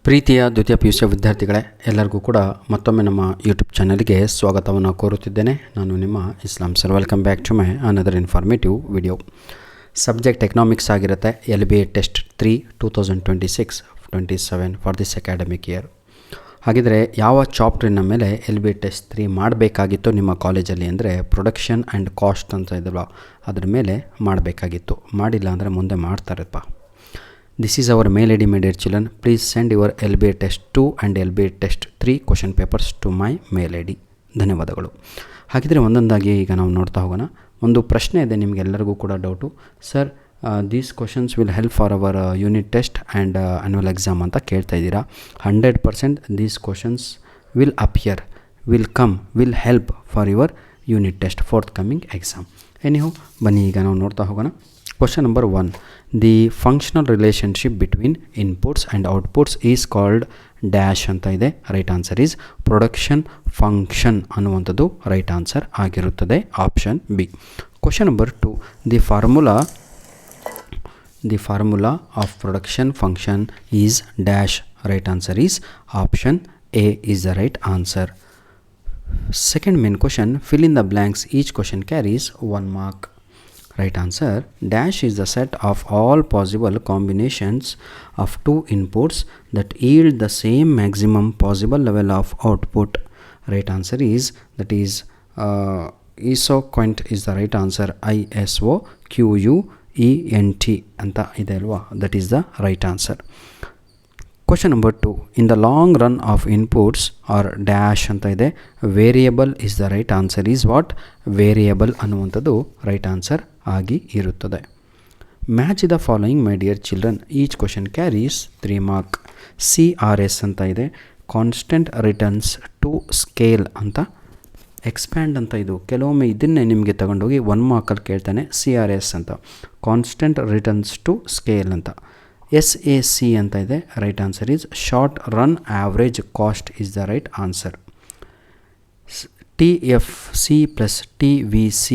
ಪ್ರೀತಿಯ ದ್ವಿತೀಯ PUC ವಿದ್ಯಾರ್ಥಿಗಳೇ, ಎಲ್ಲರಿಗೂ ಕೂಡ ಮತ್ತೊಮ್ಮೆ ನಮ್ಮ ಯೂಟ್ಯೂಬ್ ಚಾನಲ್ಗೆ ಸ್ವಾಗತವನ್ನು ಕೋರುತ್ತಿದ್ದೇನೆ. ನಾನು ನಿಮ್ಮ Islam sir. Welcome back to my another informative video. Subject economics ಆಗಿರುತ್ತೆ. LBA test 3 2026-27 for this academic year. ಹಾಗಿದ್ರೆ ಯಾವ ಚಾಪ್ಟ್ರಿನ ಮೇಲೆ LBA ಟೆಸ್ಟ್ 3 ಮಾಡಬೇಕಾಗಿತ್ತು ನಿಮ್ಮ ಕಾಲೇಜಲ್ಲಿ ಅಂದರೆ ಪ್ರೊಡಕ್ಷನ್ ಆ್ಯಂಡ್ ಕಾಸ್ಟ್ ಅಂತ ಇದಲ್ವ, ಅದ್ರ ಮೇಲೆ ಮಾಡಬೇಕಾಗಿತ್ತು. ಮಾಡಿಲ್ಲ ಅಂದರೆ ಮುಂದೆ ಮಾಡ್ತಾರಪ್ಪ. This is our mail ID, my dear children. Please send your LBA Test 2 and LBA Test 3 question papers to my mail ID. ಧನ್ಯವಾದಗಳು. ಹಾಗಿದ್ರೆ ಒಂದೊಂದಾಗಿ ಈಗ ನಾವು ನೋಡ್ತಾ ಹೋಗೋಣ. ಒಂದು ಪ್ರಶ್ನೆ ಇದೆ ನಿಮಗೆಲ್ಲರಿಗೂ ಕೂಡ doubt, sir these questions will help for our unit test and annual exam ಅಂತ ಕೇಳ್ತಾ ಇದ್ದೀರಾ. 100% these questions will appear, will help for your unit test fourth coming exam. Anyhow ಬನ್ನಿ ಈಗ ನಾವು ನೋಡ್ತಾ ಹೋಗೋಣ. Question number 1. The functional relationship between inputs and outputs is called dash ಅಂತ ಇದೆ. Right answer is production function ಅನ್ನುವಂಥದ್ದು right answer ಆಗಿರುತ್ತದೆ, option B. Question number 2. The formula of production function is dash. Right answer is option A is the right answer. Second main question, fill in the blanks. Each question carries 1 mark. Right answer, dash is the set of all possible combinations of two inputs that yield the same maximum possible level of output. Right answer is isoquant is the right answer. ISOQUENT anta ide alva, that is the right answer. Question number 2. In the long run of inputs or dash ಅಂತ ಇದೆ. Variable is the right answer is what? Variable ಅನ್ನುವಂಥದ್ದು right answer ಆಗಿ ಇರುತ್ತದೆ. Match the following my dear children. Each question carries 3 mark. CRS ಅಂತ ಇದೆ. Constant returns to scale ಅಂತ. Expand ಅಂತ ಇದು ಕೆಲವೊಮ್ಮೆ ಇದನ್ನೇ ನಿಮಗೆ ತಗೊಂಡೋಗಿ 1 ಮಾರ್ಕಲ್ಲಿ ಕೇಳ್ತಾನೆ. CRS ಅಂತ ಕಾನ್ಸ್ಟೆಂಟ್ ರಿಟರ್ನ್ಸ್ ಟು ಸ್ಕೇಲ್ ಅಂತ. SAC ಅಂತ ಇದೆ. Right answer is short run average cost is the right answer. TFC plus TVC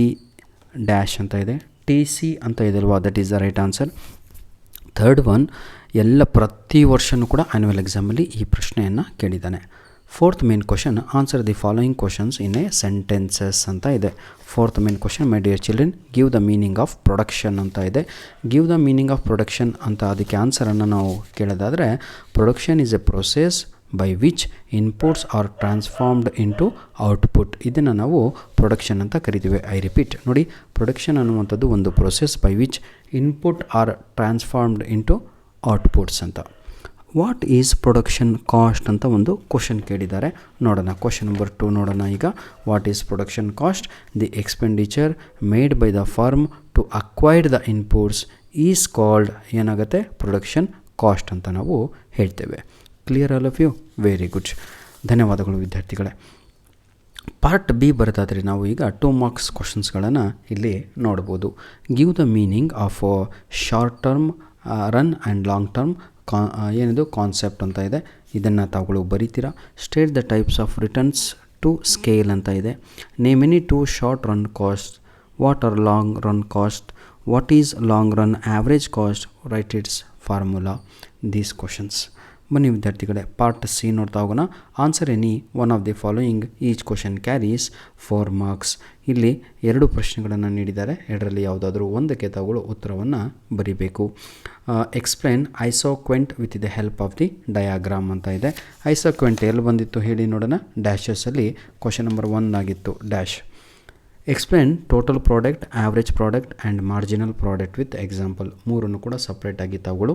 dash ಅಂತ ಇದೆ. TC ಅಂತ ಇದೆ ಅಲ್ವಾ, that is the right answer. Third one, ಪ್ರತಿ ವರ್ಷವೂ ಕೂಡ ಆ್ಯನ್ಯುವಲ್ ಎಕ್ಸಾಮಲ್ಲಿ ಈ ಪ್ರಶ್ನೆಯನ್ನು ಕೇಳಿದ್ದಾನೆ. Fourth main question, answer the following questions in a sentences ಅಂತ ಇದೆ. Fourth main question my dear children, give the meaning of production ಅಂತ ಇದೆ. Give the meaning of production ಅಂತ ಅದಕ್ಕೆ ಆನ್ಸರನ್ನು ನಾವು ಕೇಳೋದಾದರೆ, production is a process by which inputs are transformed into output. ಇದನ್ನು ನಾವು ಪ್ರೊಡಕ್ಷನ್ ಅಂತ ಕರಿತೀವಿ. ಐ ರಿಪೀಟ್, ನೋಡಿ, ಪ್ರೊಡಕ್ಷನ್ ಅನ್ನುವಂಥದ್ದು ಒಂದು process by which input R transformed into outputs ಅಂತ. ವಾಟ್ ಈಸ್ ಪ್ರೊಡಕ್ಷನ್ ಕಾಸ್ಟ್ ಅಂತ ಒಂದು ಕ್ವಶನ್ ಕೇಳಿದ್ದಾರೆ. ನೋಡೋಣ. ಕ್ವಶನ್ ನಂಬರ್ 2 ನೋಡೋಣ ಈಗ. What is production cost? The expenditure made by the firm to acquired the inputs is called ಏನಾಗುತ್ತೆ? Production cost ಅಂತ ನಾವು ಹೇಳ್ತೇವೆ. Clear all of you? Very good. ಧನ್ಯವಾದಗಳು ವಿದ್ಯಾರ್ಥಿಗಳೇ. ಪಾರ್ಟ್ ಬಿ ಬರೋದಾದರೆ ನಾವು ಈಗ 2 ಮಾರ್ಕ್ಸ್ ಕ್ವಶನ್ಸ್ಗಳನ್ನು ಇಲ್ಲಿ ನೋಡ್ಬೋದು. Give the meaning of short term, run and long term ಏನಿದು ಕಾನ್ಸೆಪ್ಟ್ ಅಂತ ಇದೆ. ಇದನ್ನು ತಾವುಗಳು ಬರೀತೀರಾ. State the types of returns to scale ಅಂತ ಇದೆ. Name any 2 short run cost. What are long run cost? What is long run average cost? Write its formula. These questions. ಬನ್ನಿ ವಿದ್ಯಾರ್ಥಿಗಳೇ, ಪಾರ್ಟ್ ಸಿ ನೋಡ್ತಾ ಹೋಗೋಣ. Answer any one of the following. Each question carries 4 marks. ಇಲ್ಲಿ 2 ಪ್ರಶ್ನೆಗಳನ್ನು ನೀಡಿದ್ದಾರೆ. ಎರಡರಲ್ಲಿ ಯಾವುದಾದ್ರೂ ಒಂದಕ್ಕೆ ತಾವುಗಳು ಉತ್ತರವನ್ನು ಬರೀಬೇಕು. Explain isoquant with the help of the diagram ಅಂತ ಇದೆ. ಐಸೋಕ್ವೆಂಟ್ ಎಲ್ಲಿ ಬಂದಿತ್ತು ಹೇಳಿ ನೋಡೋಣ. ಡ್ಯಾಶಸಲ್ಲಿ ಕ್ವಶನ್ ನಂಬರ್ 1 ಆಗಿತ್ತು dash. Explain total product, average product and marginal product with example. 3 ಕೂಡ ಸಪ್ರೇಟಾಗಿ ತಾವುಗಳು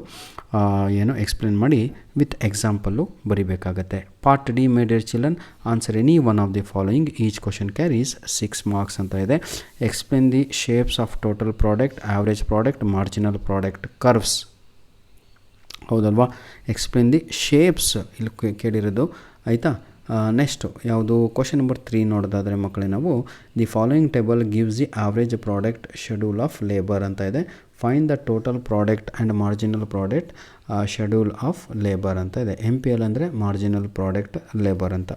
ಎಕ್ಸ್ಪ್ಲೇನ್ ಮಾಡಿ ವಿತ್ ಎಕ್ಸಾಂಪಲ್ಲು ಬರಿಬೇಕಾಗತ್ತೆ. Part D my dear children, answer any one of the following. Each question carries 6 marks ಅಂತ ಇದೆ. Explain the shapes of total product, average product, marginal product curves. ಹೌದಲ್ವಾ? Explain the shapes ಇಲ್ಲಿ ಕೇಳಿರೋದು, ಆಯಿತಾ? Next ಯಾವುದು? Question number 3 ನೋಡೋದಾದರೆ ಮಕ್ಕಳೇ ನಾವು, the following table gives the average product schedule of labour ಅಂತ ಇದೆ. Find the total product and marginal product schedule of labour ಅಂತ ಇದೆ. MPL ಅಂದರೆ ಮಾರ್ಜಿನಲ್ ಪ್ರಾಡಕ್ಟ್ ಲೇಬರ್ ಅಂತ.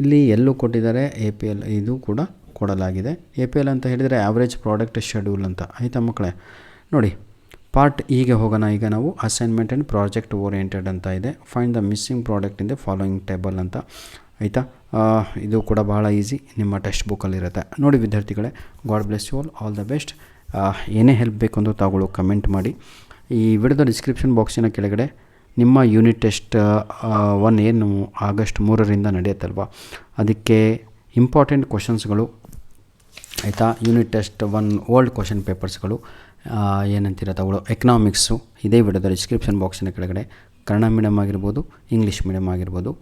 ಇಲ್ಲಿ ಎಲ್ಲೂ ಕೊಟ್ಟಿದ್ದಾರೆ, APL ಇದು ಕೂಡ ಕೊಡಲಾಗಿದೆ. APL ಅಂತ ಹೇಳಿದರೆ ಆವ್ರೇಜ್ ಪ್ರಾಡಕ್ಟ್ ಶೆಡ್ಯೂಲ್ ಅಂತ. ಆಯಿತಾ ಮಕ್ಕಳೇ? ನೋಡಿ, ಪಾರ್ಟ್ ಈಗ ಹೋಗೋಣ. ಈಗ ನಾವು ಅಸೈನ್ಮೆಂಟ್ ಆ್ಯಂಡ್ ಪ್ರಾಜೆಕ್ಟ್ ಓರಿಯೆಂಟೆಡ್ ಅಂತ ಇದೆ. Find the missing product in the following table ಅಂತ, ಆಯಿತಾ. ಇದು ಕೂಡ ಭಾಳ ಈಸಿ, ನಿಮ್ಮ ಟೆಕ್ಸ್ಟ್ ಬುಕ್ಕಲ್ಲಿರುತ್ತೆ. ನೋಡಿ ವಿದ್ಯಾರ್ಥಿಗಳೇ, God bless you all the best. ಏನೇ ಹೆಲ್ಪ್ ಬೇಕು ಅಂತ ತಾವುಗಳು ಕಮೆಂಟ್ ಮಾಡಿ. ಈ ವಿಡಿಯೋದ ಡಿಸ್ಕ್ರಿಪ್ಷನ್ ಬಾಕ್ಸಿನ ಕೆಳಗಡೆ ನಿಮ್ಮ ಯೂನಿಟ್ ಟೆಸ್ಟ್ 1 ಏನು ಆಗಸ್ಟ್ 3ರಿಂದ ನಡೆಯುತ್ತಲ್ವ, ಅದಕ್ಕೆ ಇಂಪಾರ್ಟೆಂಟ್ ಕ್ವಶನ್ಸ್ಗಳು, ಆಯಿತಾ. ಯೂನಿಟ್ ಟೆಸ್ಟ್ 1 ಓಲ್ಡ್ ಕ್ವಶನ್ ಪೇಪರ್ಸ್ಗಳು ಏನಂತೀರ ತಗೊಳ್ಳೋ, ಎಕನಾಮಿಕ್ಸು ಇದೇ ವಿಡಿಯೋದ ಡಿಸ್ಕ್ರಿಪ್ಷನ್ ಬಾಕ್ಸಿನ ಕೆಳಗಡೆ ಕನ್ನಡ ಮೀಡಿಯಮ್ ಆಗಿರ್ಬೋದು, ಇಂಗ್ಲೀಷ್ ಮೀಡಿಯಮ್ ಆಗಿರ್ಬೋದು,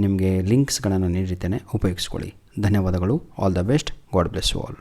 ನಿಮಗೆ ಲಿಂಕ್ಸ್ಗಳನ್ನು ನೀಡಿರ್ತೇನೆ, ಉಪಯೋಗಿಸ್ಕೊಳ್ಳಿ. ಧನ್ಯವಾದಗಳು. All the best. God bless you all.